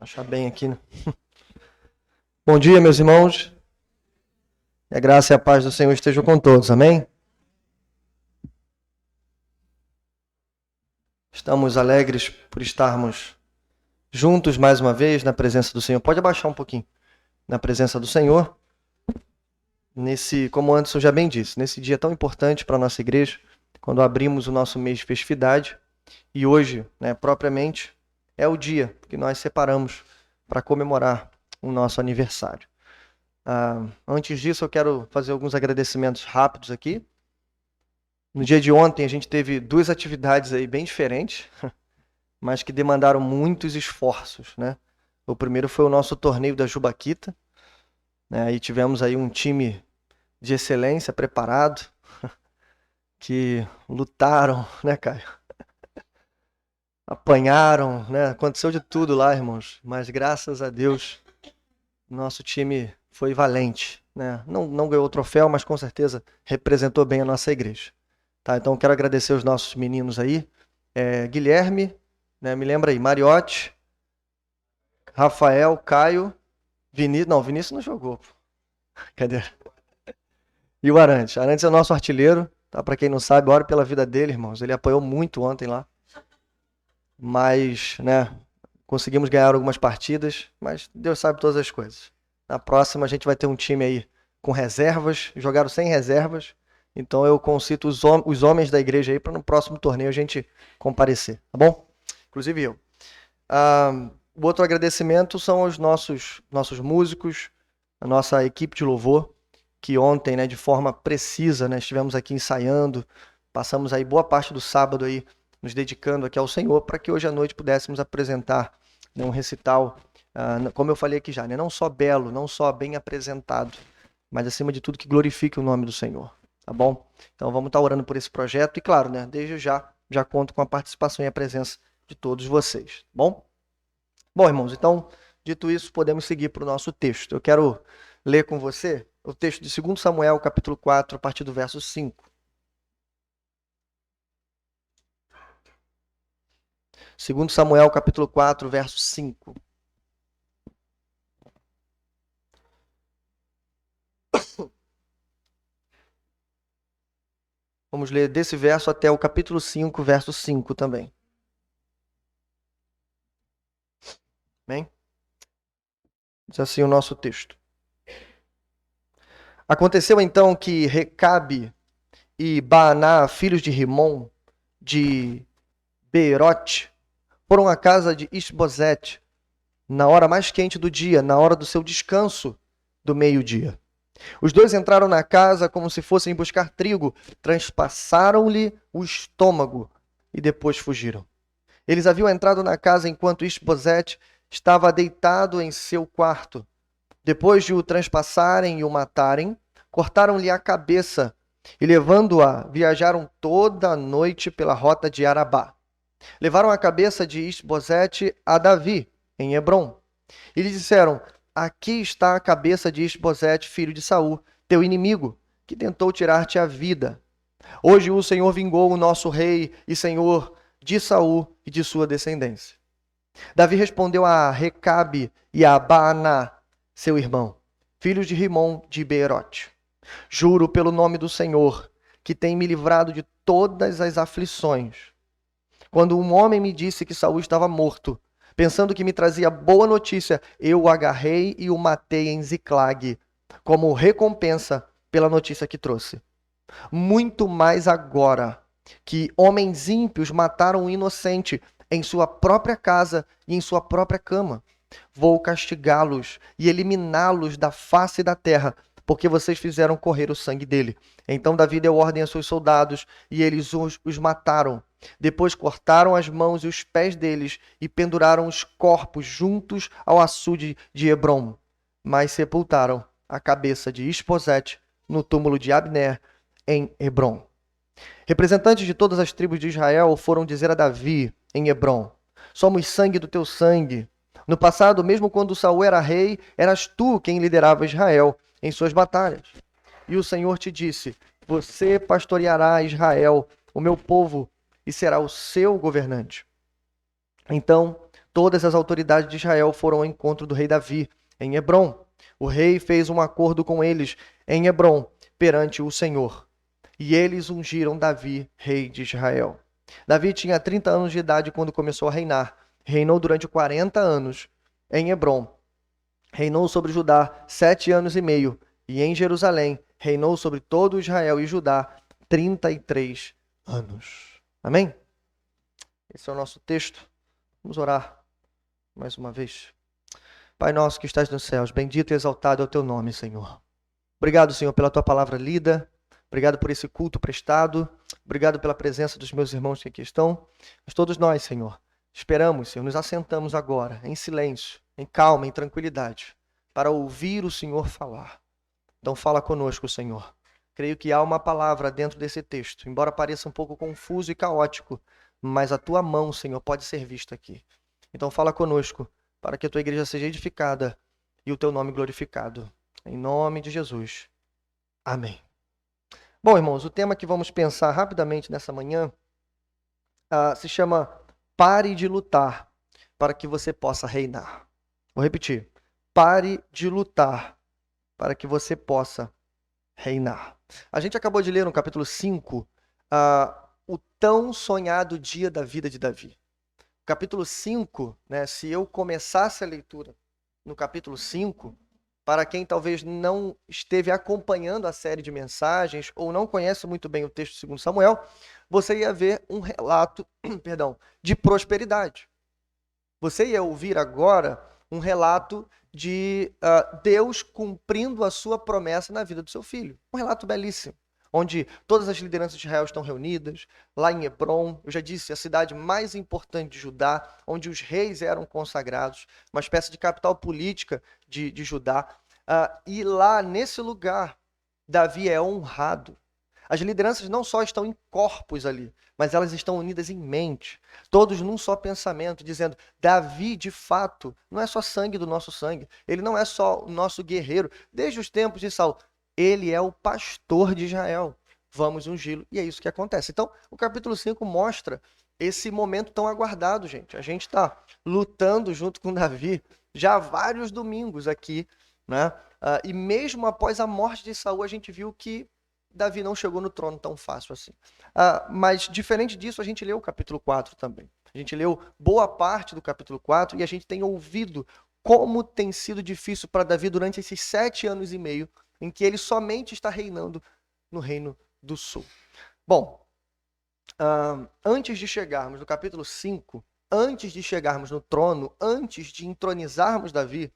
Achar bem aqui, né? Bom dia, meus irmãos. E a graça e a paz do Senhor estejam com todos, amém? Estamos alegres por estarmos juntos mais uma vez na presença do Senhor. Pode abaixar um pouquinho. Na presença do Senhor. Como o Anderson já bem disse, nesse dia tão importante para a nossa igreja, quando abrimos o nosso mês de festividade. E hoje, propriamente, é o dia que nós separamos para comemorar o nosso aniversário. Antes disso, eu quero fazer alguns agradecimentos rápidos aqui. No dia de ontem, a gente teve duas atividades aí bem diferentes, mas que demandaram muitos esforços, né? O primeiro foi o nosso torneio da Jubaquita, né? E tivemos aí um time de excelência preparado, que lutaram, né, Caio? Apanharam, né? Aconteceu de tudo lá, irmãos, mas graças a Deus, nosso time foi valente, né? Não ganhou o troféu, mas com certeza representou bem a nossa igreja. Tá, então quero agradecer os nossos meninos aí. Guilherme, né, me lembra aí, Mariotti, Rafael, Caio, Vinícius. Não, Vinícius não jogou. Cadê? E o Arantes. Arantes é o nosso artilheiro, tá? Para quem não sabe, ore pela vida dele, irmãos. Ele apoiou muito ontem lá. Mas, né, conseguimos ganhar algumas partidas, mas Deus sabe todas as coisas. Na próxima a gente vai ter um time aí com reservas, jogaram sem reservas. Então eu concito os homens da igreja aí para no próximo torneio a gente comparecer, tá bom? Inclusive eu. O outro agradecimento são os nossos músicos, a nossa equipe de louvor, que ontem, né, de forma precisa, né, estivemos aqui ensaiando, passamos aí boa parte do sábado aí nos dedicando aqui ao Senhor, para que hoje à noite pudéssemos apresentar, né, um recital, como eu falei aqui já, né, não só belo, não só bem apresentado, mas acima de tudo que glorifique o nome do Senhor. Tá bom? Então vamos estar orando por esse projeto e, claro, né, desde já conto com a participação e a presença de todos vocês, tá bom? Bom, irmãos, então, dito isso, podemos seguir para o nosso texto. Eu quero ler com você o texto de 2 Samuel, capítulo 4, a partir do verso 5. 2 Samuel, capítulo 4, verso 5. Vamos ler desse verso até o capítulo 5, verso 5 também. Amém? Diz assim o nosso texto. Aconteceu então que Recabe e Baaná, filhos de Rimom, de Beerote, foram à casa de Isbosete, na hora mais quente do dia, na hora do seu descanso do meio-dia. Os dois entraram na casa como se fossem buscar trigo, transpassaram-lhe o estômago e depois fugiram. Eles haviam entrado na casa enquanto Isbosete estava deitado em seu quarto. Depois de o transpassarem e o matarem, cortaram-lhe a cabeça e, levando-a, viajaram toda a noite pela rota de Arabá. Levaram a cabeça de Isbosete a Davi, em Hebrom. E lhe disseram: aqui está a cabeça de Isbosete, filho de Saul, teu inimigo, que tentou tirar-te a vida. Hoje o Senhor vingou o nosso rei e senhor de Saul e de sua descendência. Davi respondeu a Recabe e a Baaná, seu irmão, filhos de Rimom de Beerote: juro pelo nome do Senhor, que tem me livrado de todas as aflições. Quando um homem me disse que Saul estava morto, pensando que me trazia boa notícia, eu o agarrei e o matei em Ziclag, como recompensa pela notícia que trouxe. Muito mais agora que homens ímpios mataram um inocente em sua própria casa e em sua própria cama. Vou castigá-los e eliminá-los da face da terra, porque vocês fizeram correr o sangue dele. Então Davi deu ordem a seus soldados e eles os mataram. Depois cortaram as mãos e os pés deles e penduraram os corpos juntos ao açude de Hebrom. Mas sepultaram a cabeça de Isbosete no túmulo de Abner, em Hebrom. Representantes de todas as tribos de Israel foram dizer a Davi, em Hebrom: somos sangue do teu sangue. No passado, mesmo quando Saul era rei, eras tu quem liderava Israel em suas batalhas. E o Senhor te disse: você pastoreará Israel, o meu povo, e será o seu governante. Então todas as autoridades de Israel foram ao encontro do rei Davi em Hebrom. O rei fez um acordo com eles em Hebrom, perante o Senhor. E eles ungiram Davi, rei de Israel. Davi tinha 30 anos de idade quando começou a reinar. Reinou durante 40 anos em Hebrom. Reinou sobre Judá 7 anos e meio. E em Jerusalém reinou sobre todo Israel e Judá 33 anos. Amém? Esse é o nosso texto. Vamos orar mais uma vez. Pai nosso que estás nos céus, bendito e exaltado é o teu nome, Senhor. Obrigado, Senhor, pela tua palavra lida. Obrigado por esse culto prestado. Obrigado pela presença dos meus irmãos que aqui estão. Mas todos nós, Senhor, esperamos, Senhor, nos assentamos agora, em silêncio, em calma, em tranquilidade, para ouvir o Senhor falar. Então fala conosco, Senhor. Creio que há uma palavra dentro desse texto, embora pareça um pouco confuso e caótico, mas a tua mão, Senhor, pode ser vista aqui. Então fala conosco, para que a tua igreja seja edificada e o teu nome glorificado. Em nome de Jesus. Amém. Bom, irmãos, o tema que vamos pensar rapidamente nessa manhã se chama Pare de lutar para que você possa reinar. Vou repetir. Pare de lutar para que você possa reinar. A gente acabou de ler no capítulo 5 o tão sonhado dia da vida de Davi. Capítulo 5, né, se eu começasse a leitura no capítulo 5, para quem talvez não esteve acompanhando a série de mensagens ou não conhece muito bem o texto de 2 Samuel, você ia ver um relato, de prosperidade. Você ia ouvir agora um relato de Deus cumprindo a sua promessa na vida do seu filho. Um relato belíssimo, onde todas as lideranças de Israel estão reunidas, lá em Hebrom, eu já disse, a cidade mais importante de Judá, onde os reis eram consagrados, uma espécie de capital política de Judá. E lá, nesse lugar, Davi é honrado. As lideranças não só estão em corpos ali, mas elas estão unidas em mente, todos num só pensamento, dizendo, Davi, de fato, não é só sangue do nosso sangue, ele não é só o nosso guerreiro, desde os tempos de Saul, ele é o pastor de Israel, vamos ungí-lo, e é isso que acontece. Então, o capítulo 5 mostra esse momento tão aguardado, gente. A gente está lutando junto com Davi já há vários domingos aqui, né? E mesmo após a morte de Saul, a gente viu que Davi não chegou no trono tão fácil assim. Mas, diferente disso, a gente leu o capítulo 4 também. A gente leu boa parte do capítulo 4 e a gente tem ouvido como tem sido difícil para Davi durante esses 7 anos e meio em que ele somente está reinando no Reino do Sul. Bom, antes de chegarmos no capítulo 5, antes de chegarmos no trono, antes de entronizarmos Davi,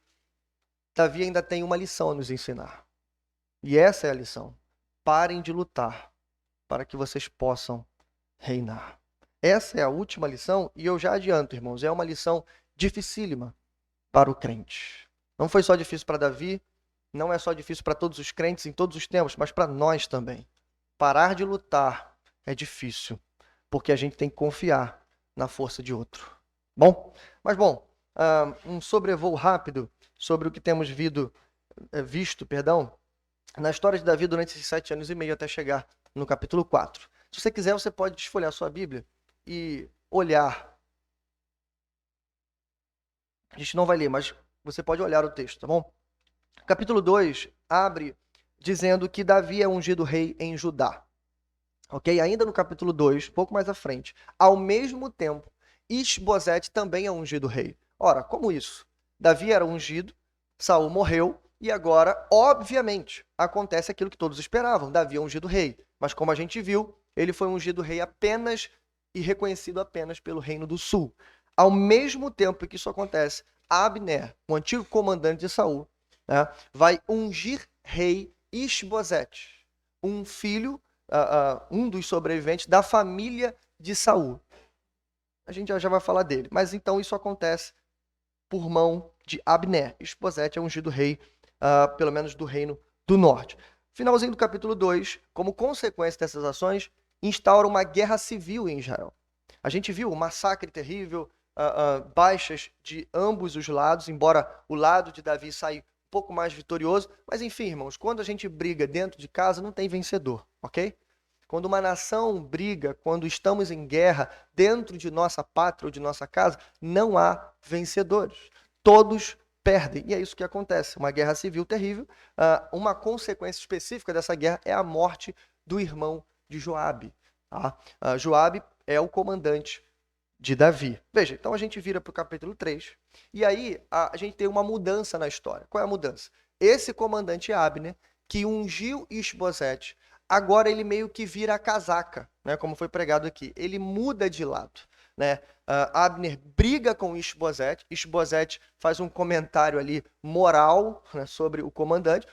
Davi ainda tem uma lição a nos ensinar. E essa é a lição. Parem de lutar para que vocês possam reinar. Essa é a última lição e eu já adianto, irmãos, é uma lição dificílima para o crente. Não foi só difícil para Davi, não é só difícil para todos os crentes em todos os tempos, mas para nós também. Parar de lutar é difícil, porque a gente tem que confiar na força de outro. Bom, um sobrevoo rápido sobre o que temos visto, na história de Davi durante esses 7 anos e meio até chegar no capítulo 4. Se você quiser, você pode desfolhar sua Bíblia e olhar. A gente não vai ler, mas você pode olhar o texto, tá bom? Capítulo 2 abre dizendo que Davi é ungido rei em Judá. Ok? Ainda no capítulo 2, pouco mais à frente. Ao mesmo tempo, Isbosete também é ungido rei. Ora, como isso? Davi era ungido, Saul morreu, e agora, obviamente, acontece aquilo que todos esperavam. Davi é ungido rei. Mas como a gente viu, ele foi ungido rei apenas e reconhecido apenas pelo Reino do Sul. Ao mesmo tempo que isso acontece, Abner, o antigo comandante de Saul, né, vai ungir rei Isbosete, um filho, um dos sobreviventes da família de Saul. A gente já vai falar dele. Mas então isso acontece por mão de Abner. Isbosete é ungido rei, pelo menos do Reino do Norte. Finalzinho do capítulo 2, como consequência dessas ações, instaura uma guerra civil em Israel. A gente viu um massacre terrível, baixas de ambos os lados, embora o lado de Davi saia um pouco mais vitorioso. Mas enfim, irmãos, quando a gente briga dentro de casa, não tem vencedor, ok? Quando uma nação briga, quando estamos em guerra dentro de nossa pátria ou de nossa casa, não há vencedores. Todos perdem. E é isso que acontece. Uma guerra civil terrível. Uma consequência específica dessa guerra é a morte do irmão de Joabe. Tá? Joabe é o comandante de Davi. Veja, então a gente vira para o capítulo 3, e aí a gente tem uma mudança na história. Qual é a mudança? Esse comandante Abner, que ungiu Isbosete, agora ele meio que vira a casaca, né, como foi pregado aqui. Ele muda de lado. Né? Abner briga com Isbosete, Isbosete faz um comentário ali moral, né, sobre o comandante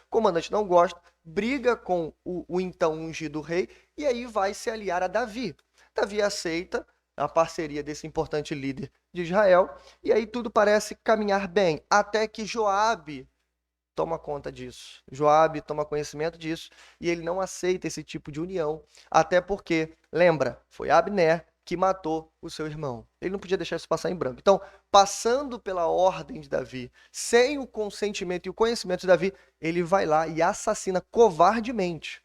não gosta, briga com o então ungido rei, e aí vai se aliar a Davi. Davi aceita a parceria desse importante líder de Israel, e aí tudo parece caminhar bem, até que Joabe toma conta disso. Joabe toma conhecimento disso, e ele não aceita esse tipo de união, até porque, lembra, foi Abner que matou o seu irmão. Ele não podia deixar isso passar em branco. Então, passando pela ordem de Davi, sem o consentimento e o conhecimento de Davi, ele vai lá e assassina covardemente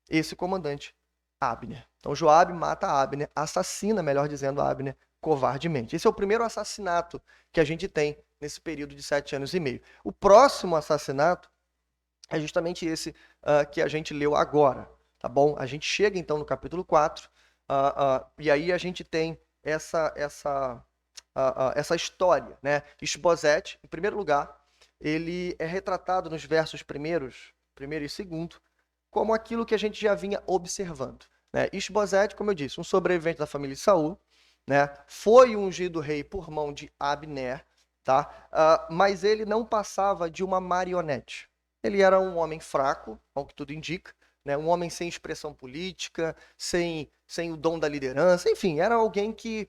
esse comandante Abner. Então Joabe mata Abner, assassina, melhor dizendo, Abner covardemente. Esse é o primeiro assassinato que a gente tem nesse período de 7 anos e meio. O próximo assassinato é justamente esse que a gente leu agora, tá bom? A gente chega então no capítulo 4, e aí a gente tem essa história, né? Isbosete, em primeiro lugar, ele é retratado nos versos primeiro e segundo, como aquilo que a gente já vinha observando. Né? Isbosete, como eu disse, um sobrevivente da família de Saul, né? Foi ungido rei por mão de Abner, tá? Mas ele não passava de uma marionete. Ele era um homem fraco, ao que tudo indica, né? Um homem sem expressão política, sem o dom da liderança, enfim, era alguém que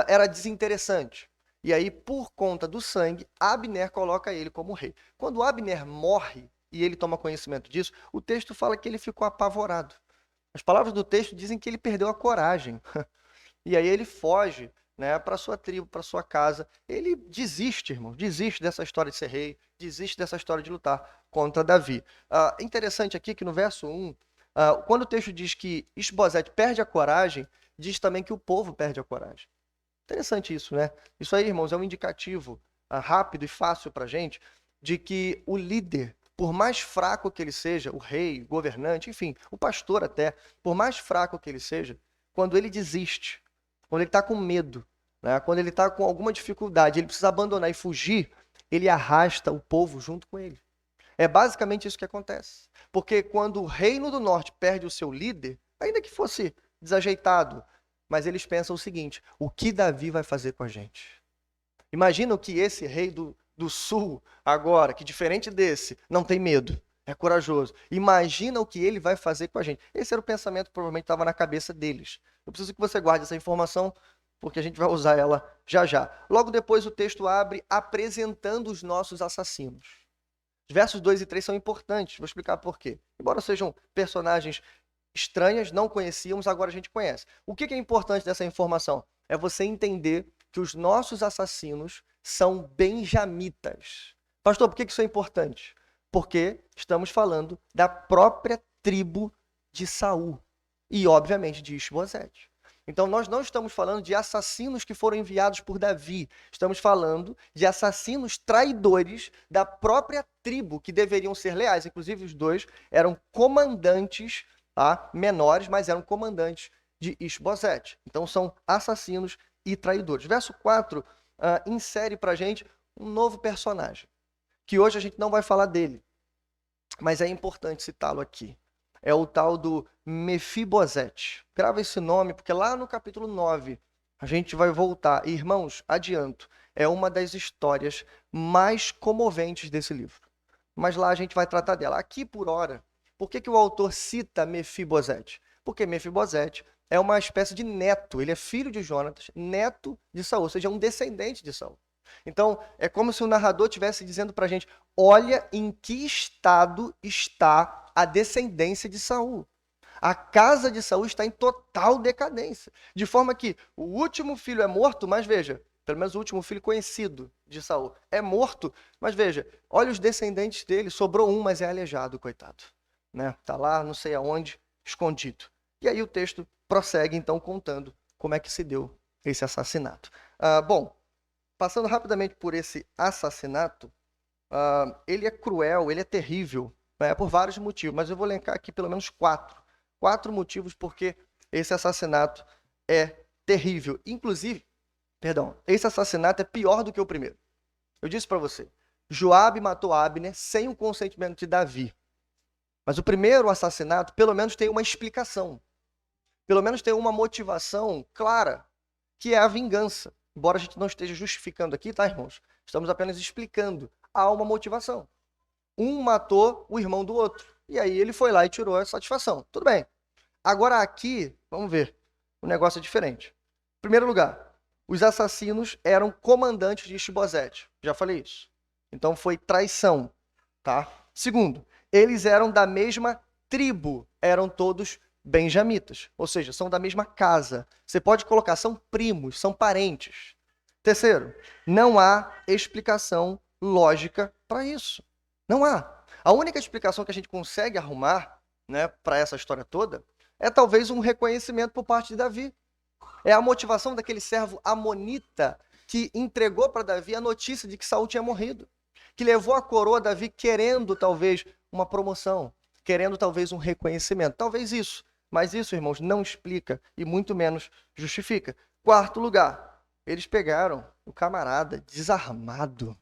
era desinteressante. E aí, por conta do sangue, Abner coloca ele como rei. Quando Abner morre, e ele toma conhecimento disso, o texto fala que ele ficou apavorado. As palavras do texto dizem que ele perdeu a coragem. E aí ele foge, né, para sua tribo, para sua casa. Ele desiste, irmão, desiste dessa história de ser rei, desiste dessa história de lutar contra Davi. Interessante aqui que no verso 1, quando o texto diz que Isbosete perde a coragem, diz também que o povo perde a coragem. Interessante isso, né? Isso aí, irmãos, é um indicativo rápido e fácil para a gente de que o líder, por mais fraco que ele seja, o rei, o governante, enfim, o pastor até, por mais fraco que ele seja, quando ele desiste, quando ele está com medo, né, quando ele está com alguma dificuldade, ele precisa abandonar e fugir, ele arrasta o povo junto com ele. É basicamente isso que acontece. Porque quando o reino do norte perde o seu líder, ainda que fosse desajeitado, mas eles pensam o seguinte: o que Davi vai fazer com a gente? Imagina o que esse rei do sul, agora, que diferente desse, não tem medo, é corajoso. Imagina o que ele vai fazer com a gente. Esse era o pensamento que provavelmente estava na cabeça deles. Eu preciso que você guarde essa informação, porque a gente vai usar ela já já. Logo depois o texto abre apresentando os nossos assassinos. Os versos 2 e 3 são importantes, vou explicar por quê. Embora sejam personagens estranhas, não conhecíamos, agora a gente conhece. O que é importante dessa informação? É você entender que os nossos assassinos são benjamitas. Pastor, por que isso é importante? Porque estamos falando da própria tribo de Saul e, obviamente, de Isbosete. Então, nós não estamos falando de assassinos que foram enviados por Davi. Estamos falando de assassinos traidores da própria tribo, que deveriam ser leais. Inclusive, os dois eram comandantes, tá? Menores, mas eram comandantes de Isbosete. Então, são assassinos e traidores. Verso 4 insere para a gente um novo personagem, que hoje a gente não vai falar dele, mas é importante citá-lo aqui. É o tal do Mefibosete. Grava esse nome, porque lá no capítulo 9 a gente vai voltar. E, irmãos, adianto, é uma das histórias mais comoventes desse livro. Mas lá a gente vai tratar dela. Aqui, por hora, por que o autor cita Mefibosete? Porque Mefibosete é uma espécie de neto. Ele é filho de Jonatas, neto de Saul, ou seja, um descendente de Saul. Então, é como se o narrador estivesse dizendo para a gente: olha em que estado está a descendência de Saul. A casa de Saul está em total decadência. De forma que o último filho é morto, mas veja, pelo menos o último filho conhecido de Saul é morto, mas veja, olha os descendentes dele, sobrou um, mas é aleijado, coitado. Né? Tá lá, não sei aonde, escondido. E aí o texto prossegue, então, contando como é que se deu esse assassinato. Bom, passando rapidamente por esse assassinato, ele é cruel, ele é terrível, né, por vários motivos, mas eu vou elencar aqui pelo menos quatro. Quatro motivos porque esse assassinato é terrível. Inclusive, esse assassinato é pior do que o primeiro. Eu disse para você, Joabe matou Abner sem o consentimento de Davi. Mas o primeiro assassinato, pelo menos, tem uma explicação. Pelo menos tem uma motivação clara, que é a vingança. Embora a gente não esteja justificando aqui, tá, irmãos? Estamos apenas explicando. Há uma motivação. Um matou o irmão do outro. E aí ele foi lá e tirou a satisfação. Tudo bem. Agora aqui, vamos ver. O negócio é diferente. Em primeiro lugar, os assassinos eram comandantes de Isbosete. Já falei isso. Então foi traição, tá? Segundo, eles eram da mesma tribo. Eram todos benjamitas. Ou seja, são da mesma casa. Você pode colocar, são primos, são parentes. Terceiro, não há explicação lógica para isso. Não há. A única explicação que a gente consegue arrumar, né, para essa história toda é talvez um reconhecimento por parte de Davi. É a motivação daquele servo amonita que entregou para Davi a notícia de que Saul tinha morrido, que levou a coroa a Davi querendo talvez uma promoção, querendo talvez um reconhecimento. Talvez isso. Mas isso, irmãos, não explica e muito menos justifica. Quarto lugar, eles pegaram o camarada desarmado,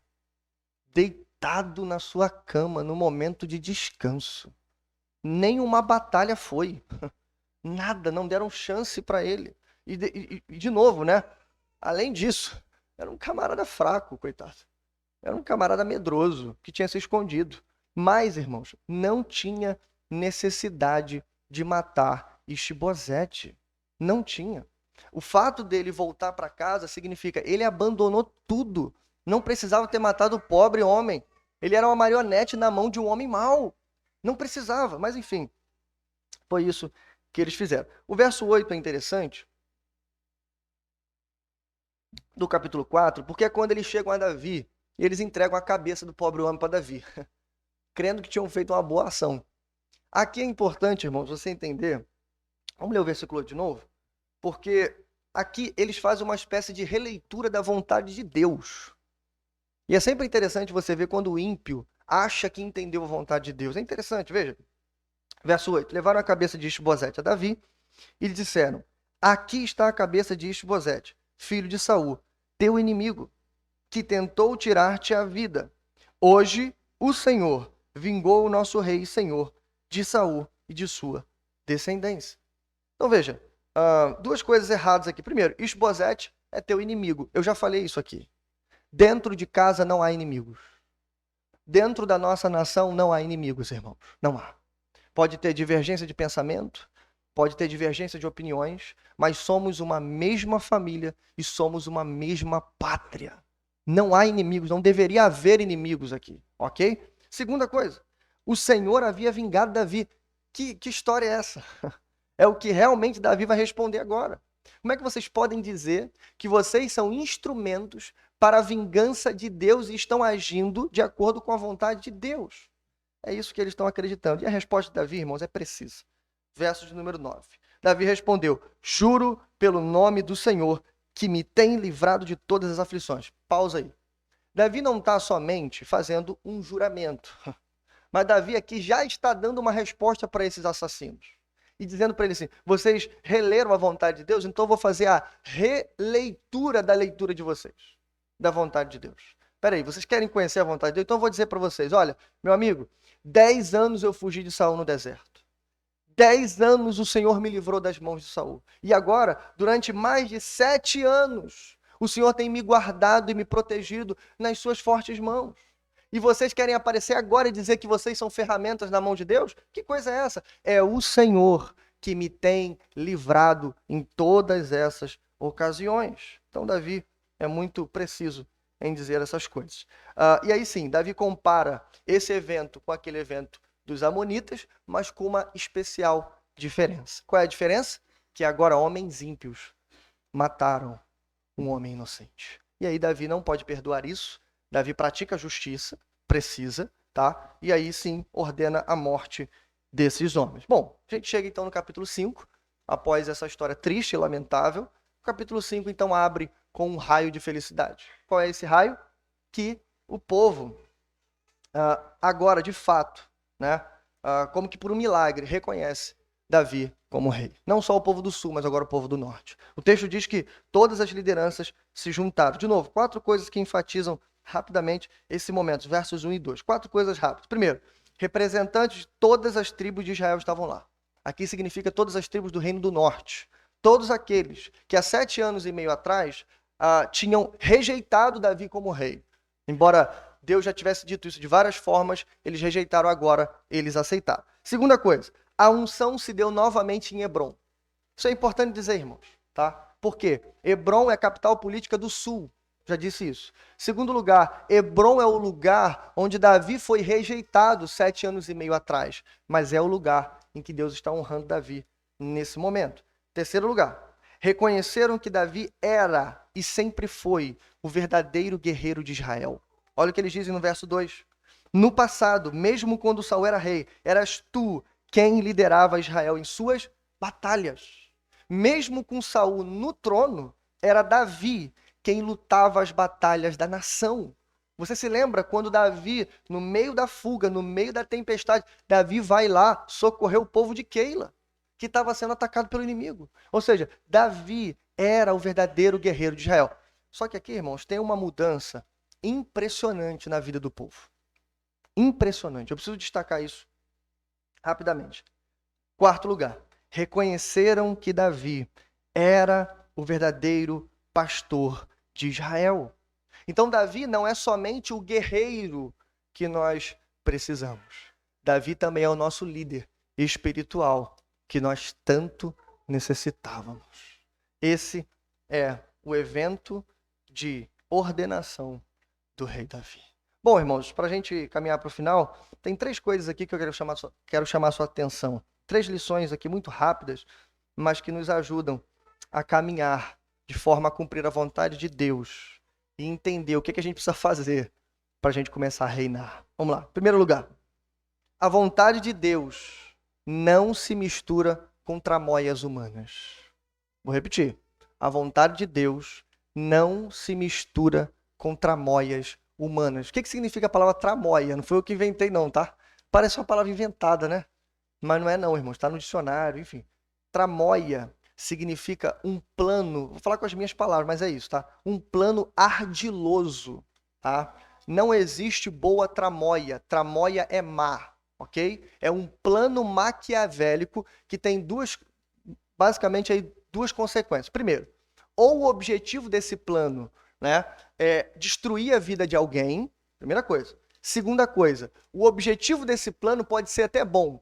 deitado na sua cama no momento de descanso. Nenhuma batalha foi. Nada, não deram chance para ele. E de novo, né? Além disso, era um camarada fraco, coitado. Era um camarada medroso, que tinha se escondido. Mas, irmãos, não tinha necessidade de matar Isbosete. Não tinha. O fato dele voltar para casa significa ele abandonou tudo. Não precisava ter matado o pobre homem. Ele era uma marionete na mão de um homem mau. Não precisava, mas enfim. Foi isso que eles fizeram. O verso 8 é interessante, do capítulo 4, porque é quando eles chegam a Davi e eles entregam a cabeça do pobre homem para Davi, crendo que tinham feito uma boa ação. Aqui é importante, irmãos, você entender. Vamos ler o versículo de novo? Porque aqui eles fazem uma espécie de releitura da vontade de Deus. E é sempre interessante você ver quando o ímpio acha que entendeu a vontade de Deus. É interessante, veja. Verso 8. Levaram a cabeça de Isbosete a Davi e lhe disseram: aqui está a cabeça de Isbosete, filho de Saul, teu inimigo, que tentou tirar-te a vida. Hoje o Senhor vingou o nosso rei e senhor de Saul e de sua descendência. Então veja, duas coisas erradas aqui. Primeiro, Isbosete é teu inimigo. Eu já falei isso aqui. Dentro de casa não há inimigos. Dentro da nossa nação não há inimigos, irmãos. Não há. Pode ter divergência de pensamento, pode ter divergência de opiniões, mas somos uma mesma família e somos uma mesma pátria. Não há inimigos, não deveria haver inimigos aqui, ok? Segunda coisa, o Senhor havia vingado Davi. Que história é essa? É o que realmente Davi vai responder agora. Como é que vocês podem dizer que vocês são instrumentos para a vingança de Deus e estão agindo de acordo com a vontade de Deus? É isso que eles estão acreditando. E a resposta de Davi, irmãos, é precisa. Verso de número 9. Davi respondeu: juro pelo nome do Senhor, que me tem livrado de todas as aflições. Pausa aí. Davi não está somente fazendo um juramento, mas Davi aqui já está dando uma resposta para esses assassinos. E dizendo para eles assim: vocês releram a vontade de Deus, então eu vou fazer a releitura da leitura de vocês, da vontade de Deus. Peraí, vocês querem conhecer a vontade de Deus? Então eu vou dizer para vocês: olha, meu amigo, 10 anos eu fugi de Saul no deserto. 10 anos o Senhor me livrou das mãos de Saul. E agora, durante mais de 7 anos, o Senhor tem me guardado e me protegido nas suas fortes mãos. E vocês querem aparecer agora e dizer que vocês são ferramentas na mão de Deus? Que coisa é essa? É o Senhor que me tem livrado em todas essas ocasiões. Então, Davi é muito preciso em dizer essas coisas. E aí sim, Davi compara esse evento com aquele evento dos amonitas, mas com uma especial diferença. Qual é a diferença? Que agora homens ímpios mataram um homem inocente. E aí Davi não pode perdoar isso. Davi pratica a justiça, precisa, tá? E aí sim ordena a morte desses homens. Bom, a gente chega então no capítulo 5, após essa história triste e lamentável, o capítulo 5 então abre com um raio de felicidade. Qual é esse raio? Que o povo, agora de fato, né, como que por um milagre, reconhece Davi como rei. Não só o povo do sul, mas agora o povo do norte. O texto diz que todas as lideranças se juntaram. De novo, 4 coisas que enfatizam rapidamente esse momento, versos 1 e 2. 4 coisas rápidas. Primeiro, representantes de todas as tribos de Israel estavam lá. Aqui significa todas as tribos do reino do norte. Todos aqueles que há 7 anos e meio atrás tinham rejeitado Davi como rei. Embora Deus já tivesse dito isso de várias formas, eles rejeitaram, agora eles aceitaram. Segunda coisa, a unção se deu novamente em Hebrom. Isso é importante dizer, irmãos, tá? Por quê? Hebrom é a capital política do sul. Já disse isso. Segundo lugar, Hebrom é o lugar onde Davi foi rejeitado 7 anos e meio atrás, mas é o lugar em que Deus está honrando Davi nesse momento. Terceiro lugar, reconheceram que Davi era e sempre foi o verdadeiro guerreiro de Israel. Olha o que eles dizem no verso 2. No passado, mesmo quando Saul era rei, eras tu quem liderava Israel em suas batalhas. Mesmo com Saul no trono, era Davi quem lutava as batalhas da nação. Você se lembra quando Davi, no meio da fuga, no meio da tempestade, Davi vai lá socorrer o povo de Keila, que estava sendo atacado pelo inimigo. Ou seja, Davi era o verdadeiro guerreiro de Israel. Só que aqui, irmãos, tem uma mudança impressionante na vida do povo. Impressionante. Eu preciso destacar isso rapidamente. Quarto lugar, reconheceram que Davi era o verdadeiro pastor de Israel. Então, Davi não é somente o guerreiro que nós precisamos. Davi também é o nosso líder espiritual que nós tanto necessitávamos. Esse é o evento de ordenação do rei Davi. Bom, irmãos, para a gente caminhar para o final, tem 3 coisas aqui que eu quero chamar a sua atenção. 3 lições aqui muito rápidas, mas que nos ajudam a caminhar de forma a cumprir a vontade de Deus e entender o que a gente precisa fazer para a gente começar a reinar. Vamos lá. Primeiro lugar, a vontade de Deus não se mistura com tramóias humanas. Vou repetir. A vontade de Deus não se mistura com tramóias humanas. O que significa a palavra tramóia? Não foi eu que inventei não, tá? Parece uma palavra inventada, né? Mas não é não, irmãos. Está no dicionário, enfim. Tramóia significa um plano, vou falar com as minhas palavras, mas é isso, tá? Um plano ardiloso, tá? Não existe boa tramóia. Tramóia é má, ok? É um plano maquiavélico que tem basicamente aí duas consequências. Primeiro, ou o objetivo desse plano, né, é destruir a vida de alguém, primeira coisa. Segunda coisa, o objetivo desse plano pode ser até bom.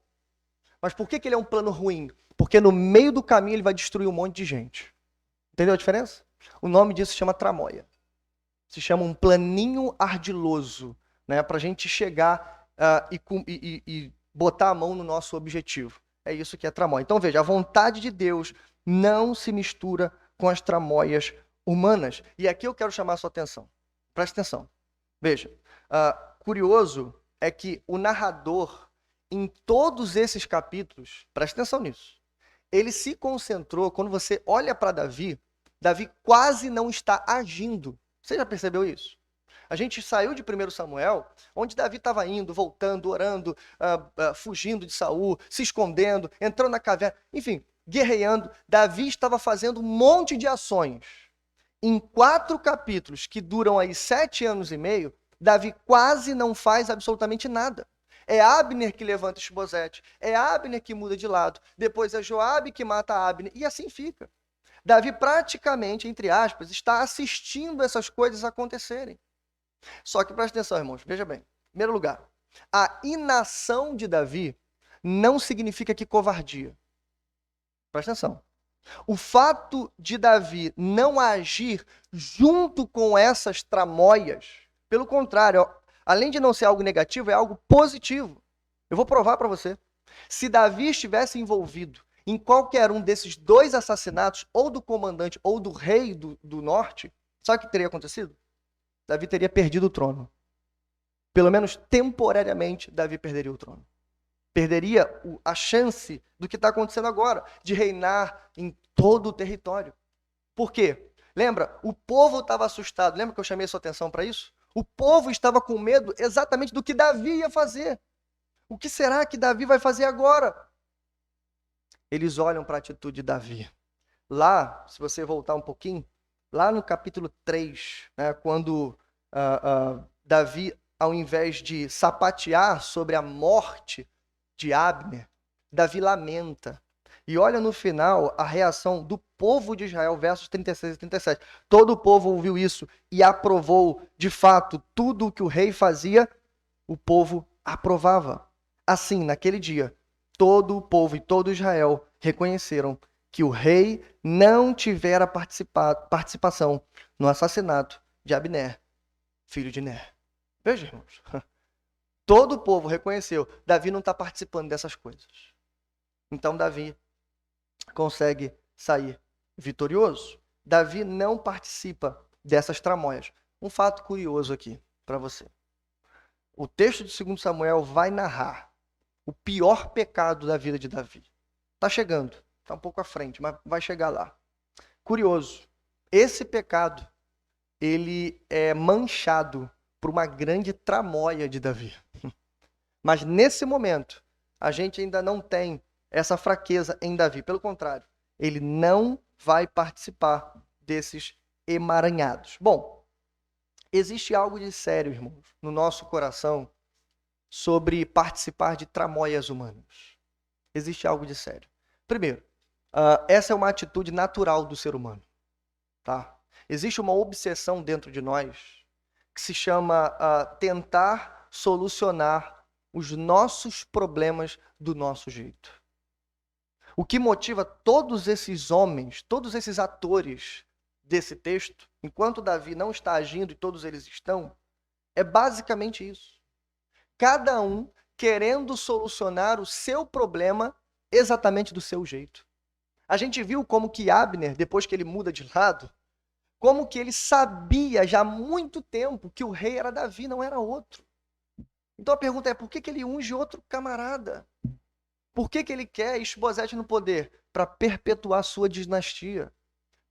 Mas por que ele é um plano ruim? Porque no meio do caminho ele vai destruir um monte de gente. Entendeu a diferença? O nome disso se chama tramóia. Se chama um planinho ardiloso, né, para a gente chegar e botar a mão no nosso objetivo. É isso que é tramóia. Então veja, a vontade de Deus não se mistura com as tramóias humanas. E aqui eu quero chamar a sua atenção. Preste atenção. Veja, curioso é que o narrador, em todos esses capítulos, preste atenção nisso, ele se concentrou, quando você olha para Davi, Davi quase não está agindo. Você já percebeu isso? A gente saiu de 1 Samuel, onde Davi estava indo, voltando, orando, fugindo de Saul, se escondendo, entrando na caverna, enfim, guerreando. Davi estava fazendo um monte de ações. Em 4 capítulos, que duram aí 7 anos e meio, Davi quase não faz absolutamente nada. É Abner que levanta Isbosete, é Abner que muda de lado, depois é Joabe que mata Abner, e assim fica. Davi praticamente, entre aspas, está assistindo essas coisas acontecerem. Só que preste atenção, irmãos, veja bem. Em primeiro lugar, a inação de Davi não significa que covardia. Presta atenção. O fato de Davi não agir junto com essas tramóias, pelo contrário, além de não ser algo negativo, é algo positivo. Eu vou provar para você. Se Davi estivesse envolvido em qualquer um desses 2 assassinatos, ou do comandante ou do rei do norte, sabe o que teria acontecido? Davi teria perdido o trono. Pelo menos temporariamente, Davi perderia o trono. Perderia a chance do que está acontecendo agora, de reinar em todo o território. Por quê? Lembra? O povo estava assustado. Lembra que eu chamei a sua atenção para isso? O povo estava com medo exatamente do que Davi ia fazer. O que será que Davi vai fazer agora? Eles olham para a atitude de Davi. Lá, se você voltar um pouquinho, lá no capítulo 3, né, quando Davi, ao invés de sapatear sobre a morte de Abner, Davi lamenta. E olha no final a reação do povo de Israel, versos 36 e 37. Todo o povo ouviu isso e aprovou, de fato, tudo o que o rei fazia, o povo aprovava. Assim, naquele dia, todo o povo e todo Israel reconheceram que o rei não tivera participação no assassinato de Abner, filho de Ner. Veja, irmãos. Todo o povo reconheceu, Davi não está participando dessas coisas. Então Davi consegue sair vitorioso. Davi não participa dessas tramóias. Um fato curioso aqui para você. O texto de 2 Samuel vai narrar o pior pecado da vida de Davi. Está chegando, está um pouco à frente, mas vai chegar lá. Curioso, esse pecado, ele é manchado por uma grande tramóia de Davi. Mas nesse momento, a gente ainda não tem essa fraqueza em Davi. Pelo contrário, ele não vai participar desses emaranhados. Bom, existe algo de sério, irmãos, no nosso coração sobre participar de tramóias humanas. Existe algo de sério. Primeiro, essa é uma atitude natural do ser humano. Tá? Existe uma obsessão dentro de nós que se chama tentar solucionar os nossos problemas do nosso jeito. O que motiva todos esses homens, todos esses atores desse texto, enquanto Davi não está agindo e todos eles estão, é basicamente isso. Cada um querendo solucionar o seu problema exatamente do seu jeito. A gente viu como que Abner, depois que ele muda de lado, como que ele sabia já há muito tempo que o rei era Davi, não era outro. Então a pergunta é, por que ele unge outro camarada? Por que ele quer Isbosete no poder? Para perpetuar sua dinastia,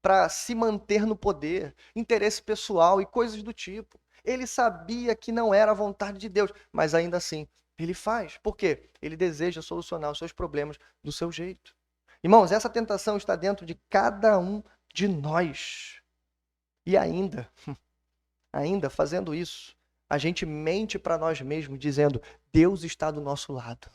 para se manter no poder, interesse pessoal e coisas do tipo. Ele sabia que não era a vontade de Deus, mas ainda assim, ele faz. Por quê? Ele deseja solucionar os seus problemas do seu jeito. Irmãos, essa tentação está dentro de cada um de nós. E ainda fazendo isso, a gente mente para nós mesmos, dizendo, Deus está do nosso lado.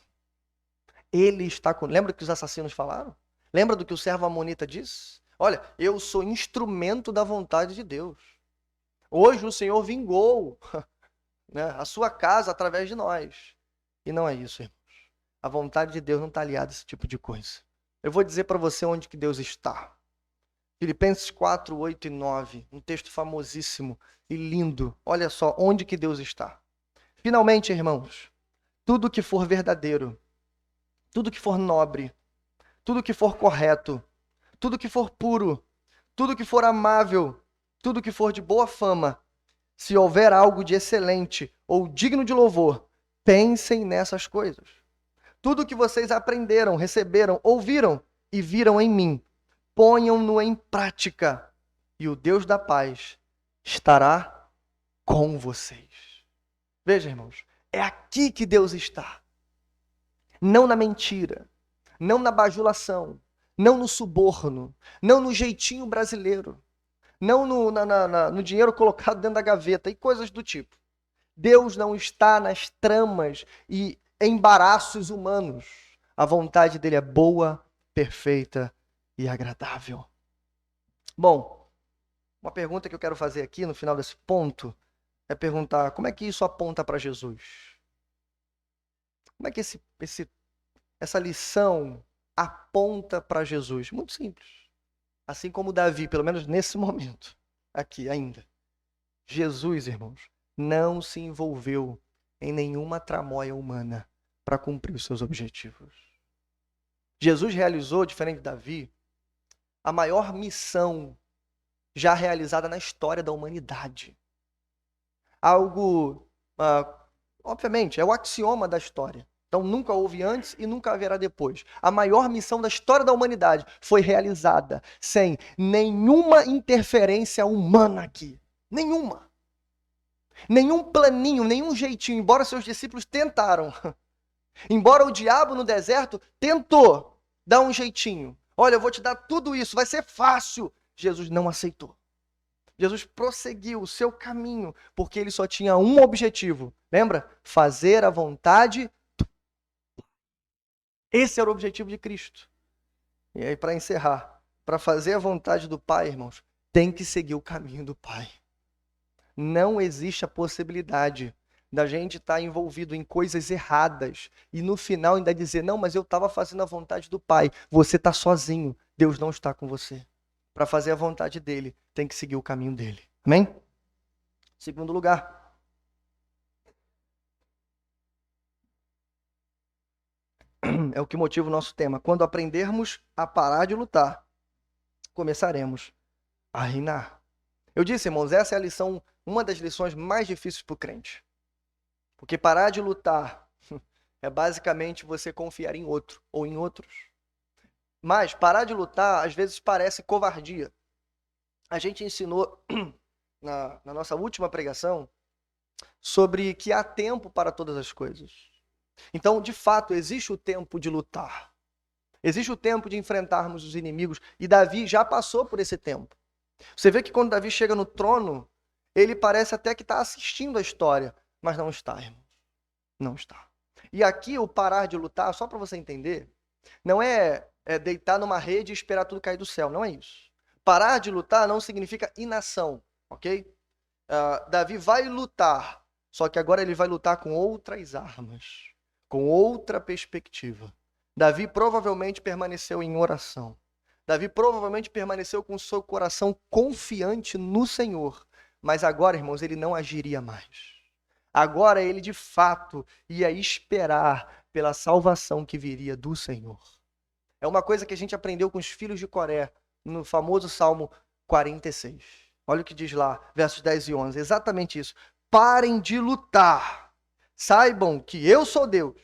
Ele está com... Lembra do que os assassinos falaram? Lembra do que o servo amonita disse? Olha, eu sou instrumento da vontade de Deus. Hoje o Senhor vingou, né, a sua casa através de nós. E não é isso, irmãos. A vontade de Deus não está aliada a esse tipo de coisa. Eu vou dizer para você onde que Deus está. Filipenses 4, 8 e 9, um texto famosíssimo e lindo. Olha só onde que Deus está. Finalmente, irmãos, tudo que for verdadeiro, tudo que for nobre, tudo que for correto, tudo que for puro, tudo que for amável, tudo que for de boa fama, se houver algo de excelente ou digno de louvor, pensem nessas coisas. Tudo que vocês aprenderam, receberam, ouviram e viram em mim, ponham-no em prática, e o Deus da paz estará com vocês. Veja, irmãos, é aqui que Deus está. Não na mentira, não na bajulação, não no suborno, não no jeitinho brasileiro, não no dinheiro colocado dentro da gaveta e coisas do tipo. Deus não está nas tramas e embaraços humanos. A vontade dele é boa, perfeita e agradável. Bom, uma pergunta que eu quero fazer aqui no final desse ponto é perguntar como é que isso aponta para Jesus? Como é que essa lição aponta para Jesus? Muito simples. Assim como Davi, pelo menos nesse momento, aqui ainda. Jesus, irmãos, não se envolveu em nenhuma tramóia humana para cumprir os seus objetivos. Jesus realizou, diferente de Davi, a maior missão já realizada na história da humanidade. Algo, obviamente, é o axioma da história Então nunca houve antes e nunca haverá depois. A maior missão da história da humanidade foi realizada sem nenhuma interferência humana aqui. Nenhuma. Nenhum planinho, nenhum jeitinho, embora seus discípulos tentaram. Embora o diabo no deserto tentou dar um jeitinho. Olha, eu vou te dar tudo isso, vai ser fácil. Jesus não aceitou. Jesus prosseguiu o seu caminho, porque ele só tinha um objetivo. Lembra? Fazer a vontade do Pai. Esse era o objetivo de Cristo. E aí, para encerrar, para fazer a vontade do Pai, irmãos, tem que seguir o caminho do Pai. Não existe a possibilidade da gente estar envolvido em coisas erradas e no final ainda dizer, não, mas eu estava fazendo a vontade do Pai. Você está sozinho, Deus não está com você. Para fazer a vontade dele, tem que seguir o caminho dele. Amém? Segundo lugar. É o que motiva o nosso tema. Quando aprendermos a parar de lutar, começaremos a reinar. Eu disse, irmãos, essa é a lição, uma das lições mais difíceis para o crente. Porque parar de lutar é basicamente você confiar em outro ou em outros. Mas parar de lutar, às vezes, parece covardia. A gente ensinou na nossa última pregação sobre que há tempo para todas as coisas. Então, de fato, existe o tempo de lutar. Existe o tempo de enfrentarmos os inimigos. E Davi já passou por esse tempo. Você vê que quando Davi chega no trono, ele parece até que está assistindo a história. Mas não está, irmão. Não está. E aqui o parar de lutar, só para você entender, não é deitar numa rede e esperar tudo cair do céu. Não é isso. Parar de lutar não significa inação, ok? Davi vai lutar, só que agora ele vai lutar com outras armas, com outra perspectiva. Davi provavelmente permaneceu em oração. Davi provavelmente permaneceu com seu coração confiante no Senhor. Mas agora, irmãos, ele não agiria mais. Agora ele, de fato, ia esperar pela salvação que viria do Senhor. É uma coisa que a gente aprendeu com os filhos de Coré, no famoso Salmo 46. Olha o que diz lá, versos 10 e 11. Exatamente isso. Parem de lutar. Saibam que eu sou Deus.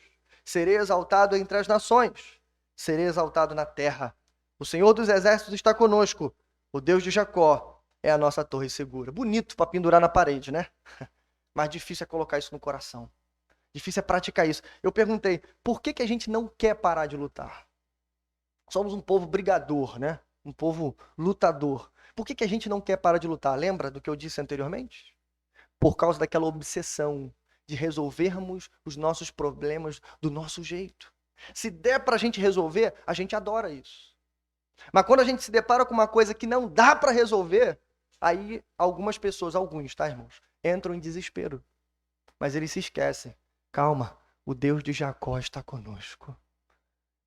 Serei exaltado entre as nações. Serei exaltado na terra. O Senhor dos exércitos está conosco. O Deus de Jacó é a nossa torre segura. Bonito para pendurar na parede, né? Mas difícil é colocar isso no coração. Difícil é praticar isso. Eu perguntei, por que a gente não quer parar de lutar? Somos um povo brigador, né? Um povo lutador. Por que a gente não quer parar de lutar? Lembra do que eu disse anteriormente? Por causa daquela obsessão de resolvermos os nossos problemas do nosso jeito. Se der para a gente resolver, a gente adora isso. Mas quando a gente se depara com uma coisa que não dá para resolver, aí algumas pessoas, alguns, tá, irmãos, entram em desespero. Mas eles se esquecem. Calma, o Deus de Jacó está conosco.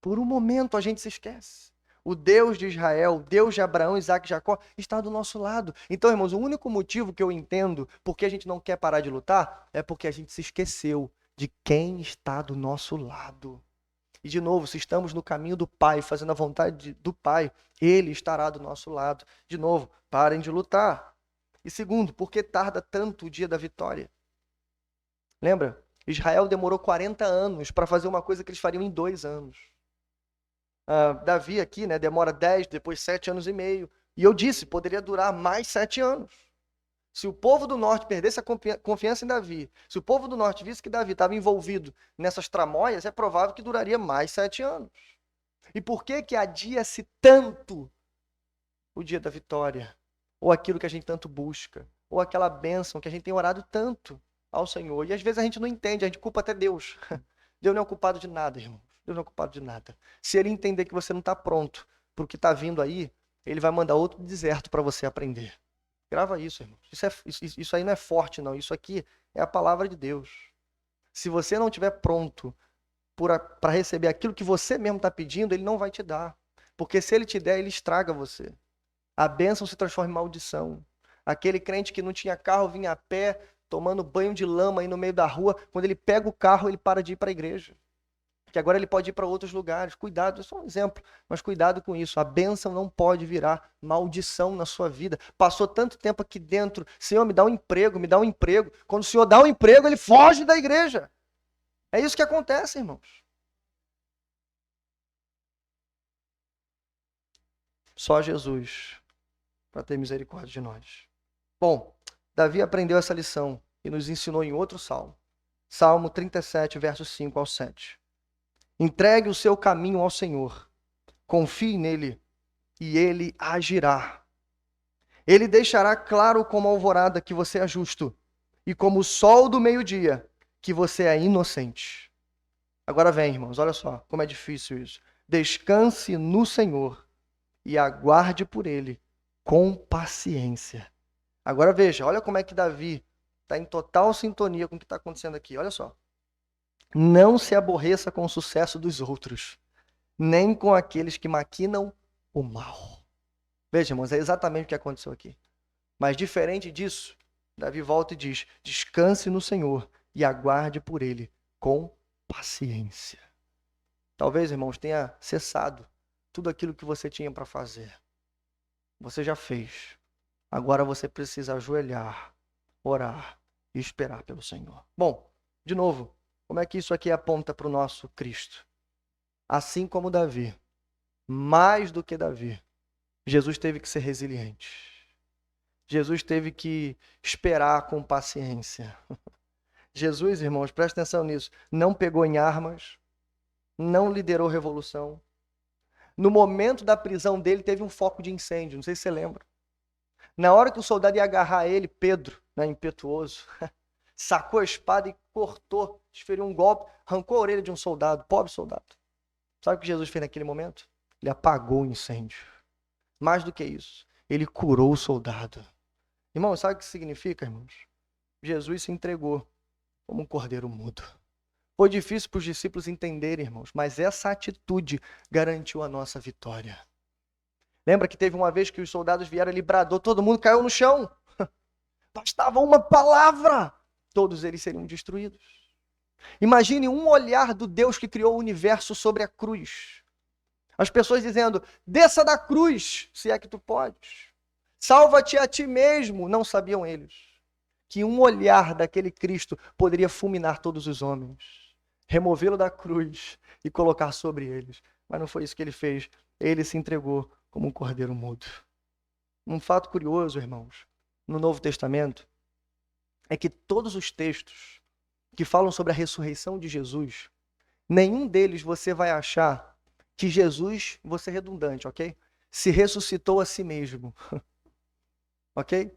Por um momento a gente se esquece. O Deus de Israel, o Deus de Abraão, Isaac e Jacó está do nosso lado. Então, irmãos, o único motivo que eu entendo por que a gente não quer parar de lutar é porque a gente se esqueceu de quem está do nosso lado. E, de novo, se estamos no caminho do Pai, fazendo a vontade do Pai, Ele estará do nosso lado. De novo, parem de lutar. E segundo, por que tarda tanto o dia da vitória? Lembra? Israel demorou 40 anos para fazer uma coisa que eles fariam em 2 anos. Davi aqui, né, demora 10, depois 7 anos e meio. E eu disse, poderia durar mais 7 anos. Se o povo do norte perdesse a confiança em Davi, se o povo do norte visse que Davi estava envolvido nessas tramóias, é provável que duraria mais 7 anos. E por que adia-se tanto o dia da vitória? Ou aquilo que a gente tanto busca? Ou aquela bênção que a gente tem orado tanto ao Senhor? E às vezes a gente não entende, a gente culpa até Deus. Deus não é culpado de nada, irmão. Deus não é culpado de nada. Se ele entender que você não está pronto para o que está vindo aí, ele vai mandar outro deserto para você aprender. Grava isso, irmão. Isso aí não é forte, não. Isso aqui é a palavra de Deus. Se você não estiver pronto para receber aquilo que você mesmo está pedindo, ele não vai te dar. Porque se ele te der, ele estraga você. A bênção se transforma em maldição. Aquele crente que não tinha carro, vinha a pé, tomando banho de lama aí no meio da rua. Quando ele pega o carro, ele para de ir para a igreja. Que agora ele pode ir para outros lugares. Cuidado, é só um exemplo, mas cuidado com isso. A bênção não pode virar maldição na sua vida. Passou tanto tempo aqui dentro, Senhor, me dá um emprego, me dá um emprego. Quando o Senhor dá um emprego, ele foge da igreja. É isso que acontece, irmãos. Só Jesus para ter misericórdia de nós. Bom, Davi aprendeu essa lição e nos ensinou em outro salmo. Salmo 37, versos 5 ao 7. Entregue o seu caminho ao Senhor, confie nele e ele agirá. Ele deixará claro como a alvorada que você é justo e como o sol do meio-dia que você é inocente. Agora vem, irmãos, olha só como é difícil isso. Descanse no Senhor e aguarde por ele com paciência. Agora veja, olha como é que Davi está em total sintonia com o que está acontecendo aqui. Olha só. Não se aborreça com o sucesso dos outros, nem com aqueles que maquinam o mal. Veja, irmãos, é exatamente o que aconteceu aqui. Mas diferente disso, Davi volta e diz: descanse no Senhor e aguarde por ele com paciência. Talvez, irmãos, tenha cessado tudo aquilo que você tinha para fazer. Você já fez. Agora você precisa ajoelhar, orar e esperar pelo Senhor. Bom, de novo, como é que isso aqui aponta para o nosso Cristo? Assim como Davi, mais do que Davi, Jesus teve que ser resiliente. Jesus teve que esperar com paciência. Jesus, irmãos, presta atenção nisso, não pegou em armas, não liderou revolução. No momento da prisão dele, teve um foco de incêndio, não sei se você lembra. Na hora que o soldado ia agarrar ele, Pedro, impetuoso, sacou a espada e cortou, desferiu um golpe, arrancou a orelha de um soldado, pobre soldado. Sabe o que Jesus fez naquele momento? Ele apagou o incêndio. Mais do que isso, ele curou o soldado. Irmãos, sabe o que significa, irmãos? Jesus se entregou como um cordeiro mudo. Foi difícil para os discípulos entenderem, irmãos, mas essa atitude garantiu a nossa vitória. Lembra que teve uma vez que os soldados vieram, ele bradou, todo mundo caiu no chão. Bastava uma palavra, todos eles seriam destruídos. Imagine um olhar do Deus que criou o universo sobre a cruz. As pessoas dizendo, desça da cruz, se é que tu podes. Salva-te a ti mesmo. Não sabiam eles que um olhar daquele Cristo poderia fulminar todos os homens, removê-lo da cruz e colocar sobre eles. Mas não foi isso que ele fez. Ele se entregou como um cordeiro mudo. Um fato curioso, irmãos, no Novo Testamento, é que todos os textos que falam sobre a ressurreição de Jesus, nenhum deles você vai achar que Jesus, vou ser redundante, ok? Se ressuscitou a si mesmo. Ok?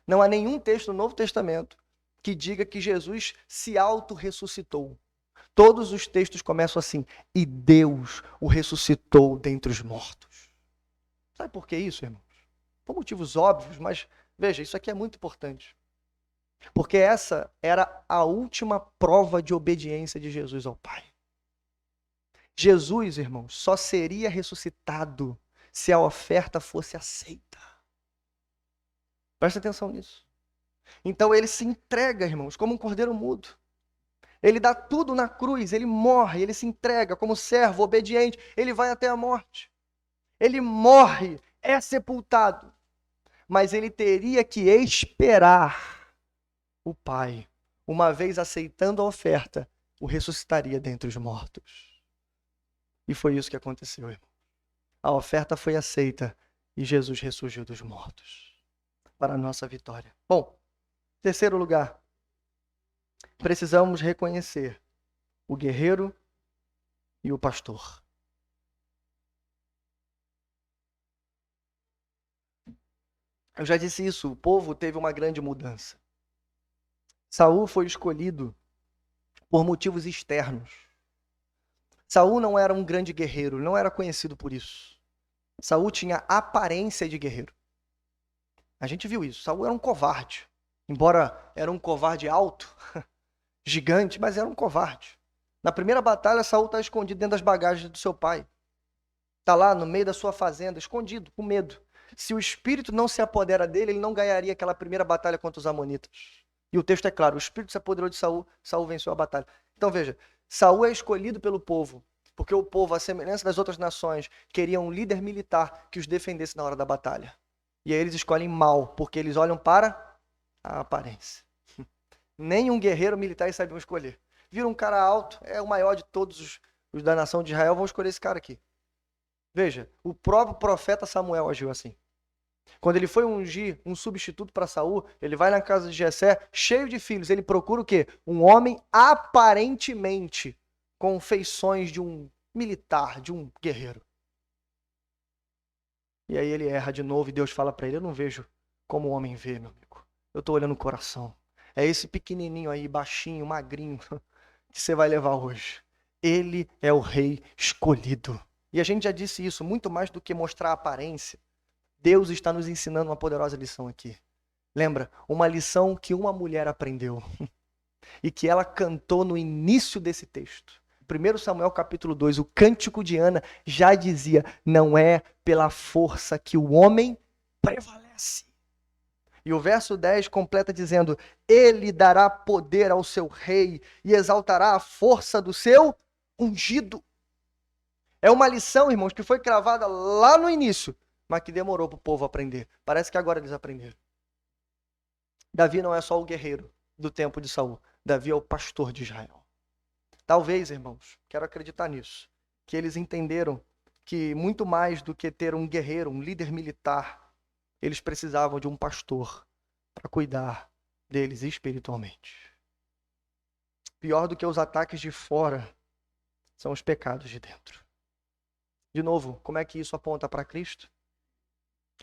Não há nenhum texto no Novo Testamento que diga que Jesus se auto-ressuscitou. Todos os textos começam assim, e Deus o ressuscitou dentre os mortos. Sabe por que isso, irmãos? Por motivos óbvios, mas veja, isso aqui é muito importante. Porque essa era a última prova de obediência de Jesus ao Pai. Jesus, irmãos, só seria ressuscitado se a oferta fosse aceita. Presta atenção nisso. Então ele se entrega, irmãos, como um cordeiro mudo. Ele dá tudo na cruz, ele morre, ele se entrega como servo obediente, ele vai até a morte. Ele morre, é sepultado, mas ele teria que esperar o Pai. Uma vez aceitando a oferta, o ressuscitaria dentre os mortos. E foi isso que aconteceu, irmão. A oferta foi aceita e Jesus ressurgiu dos mortos para a nossa vitória. Bom, terceiro lugar, precisamos reconhecer o guerreiro e o pastor. Eu já disse isso, o povo teve uma grande mudança. Saul foi escolhido por motivos externos. Saul não era um grande guerreiro, não era conhecido por isso. Saul tinha aparência de guerreiro. A gente viu isso. Saul era um covarde. Embora era um covarde alto, gigante, mas era um covarde. Na primeira batalha, Saul está escondido dentro das bagagens do seu pai. Está lá no meio da sua fazenda, escondido, com medo. Se o espírito não se apodera dele, ele não ganharia aquela primeira batalha contra os amonitas. E o texto é claro, o espírito se apoderou de Saul, Saul venceu a batalha. Então veja, Saul é escolhido pelo povo, porque o povo, à semelhança das outras nações, queria um líder militar que os defendesse na hora da batalha. E aí eles escolhem mal, porque eles olham para a aparência. Nem um guerreiro militar eles sabiam escolher. Vira um cara alto, é o maior de todos os da nação de Israel, vão escolher esse cara aqui. Veja, o próprio profeta Samuel agiu assim. Quando ele foi ungir um substituto para Saul, ele vai na casa de Jessé, cheio de filhos. Ele procura o quê? Um homem aparentemente com feições de um militar, de um guerreiro. E aí ele erra de novo e Deus fala para ele: eu não vejo como o homem vê, meu amigo. Eu estou olhando o coração. É esse pequenininho aí, baixinho, magrinho, que você vai levar hoje. Ele é o rei escolhido. E a gente já disse isso, muito mais do que mostrar a aparência. Deus está nos ensinando uma poderosa lição aqui. Lembra? Uma lição que uma mulher aprendeu e que ela cantou no início desse texto. 1 Samuel capítulo 2, o cântico de Ana já dizia: não é pela força que o homem prevalece. E o verso 10 completa dizendo: ele dará poder ao seu rei e exaltará a força do seu ungido. É uma lição, irmãos, que foi cravada lá no início, mas que demorou para o povo aprender. Parece que agora eles aprenderam. Davi não é só o guerreiro do tempo de Saul. Davi é o pastor de Israel. Talvez, irmãos, quero acreditar nisso, que eles entenderam que muito mais do que ter um guerreiro, um líder militar, eles precisavam de um pastor para cuidar deles espiritualmente. Pior do que os ataques de fora são os pecados de dentro. De novo, como é que isso aponta para Cristo?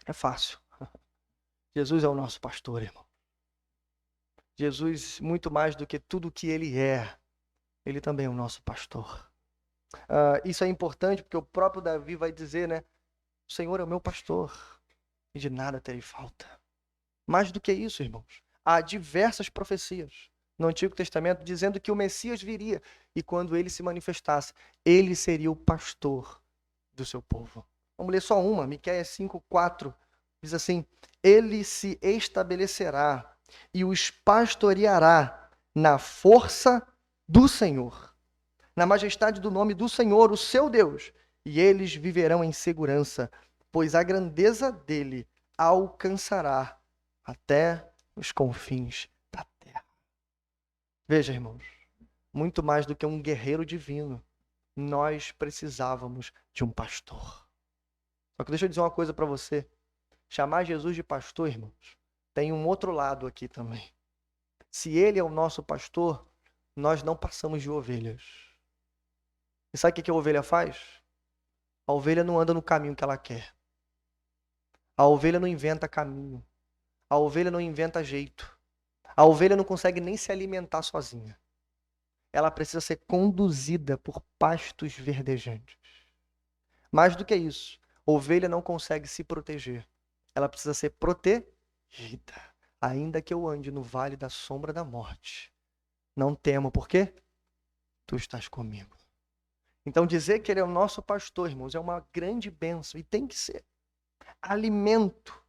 É fácil. Jesus é o nosso pastor, irmão. Jesus, muito mais do que tudo o que ele é, ele também é o nosso pastor. Isso é importante porque o próprio Davi vai dizer, né? O Senhor é o meu pastor e de nada terei falta. Mais do que isso, irmãos, há diversas profecias no Antigo Testamento dizendo que o Messias viria e quando ele se manifestasse, ele seria o pastor do seu povo. Vamos ler só uma, Miqueias 5:4, diz assim: ele se estabelecerá e os pastoreará na força do Senhor, na majestade do nome do Senhor, o seu Deus, e eles viverão em segurança, pois a grandeza dele alcançará até os confins da terra. Veja, irmãos, muito mais do que um guerreiro divino, nós precisávamos de um pastor. Só que deixa eu dizer uma coisa para você. Chamar Jesus de pastor, irmãos, tem um outro lado aqui também. Se ele é o nosso pastor, nós não passamos de ovelhas. E sabe o que a ovelha faz? A ovelha não anda no caminho que ela quer. A ovelha não inventa caminho. A ovelha não inventa jeito. A ovelha não consegue nem se alimentar sozinha. Ela precisa ser conduzida por pastos verdejantes. Mais do que isso, a ovelha não consegue se proteger. Ela precisa ser protegida. Ainda que eu ande no vale da sombra da morte, não temo, por quê? Tu estás comigo. Então dizer que ele é o nosso pastor, irmãos, é uma grande bênção e tem que ser. Alimento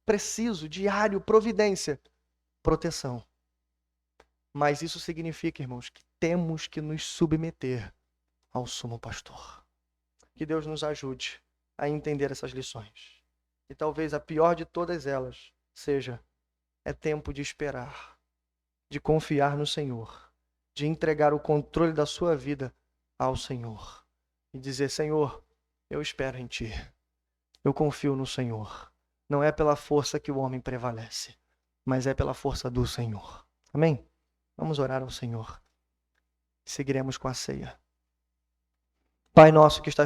preciso, diário, providência, proteção. Mas isso significa, irmãos, que temos que nos submeter ao sumo pastor. Que Deus nos ajude a entender essas lições. E talvez a pior de todas elas seja: é tempo de esperar, de confiar no Senhor, de entregar o controle da sua vida ao Senhor e dizer: Senhor, eu espero em Ti, eu confio no Senhor. Não é pela força que o homem prevalece, mas é pela força do Senhor. Amém? Vamos orar ao Senhor. Seguiremos com a ceia. Pai nosso que estás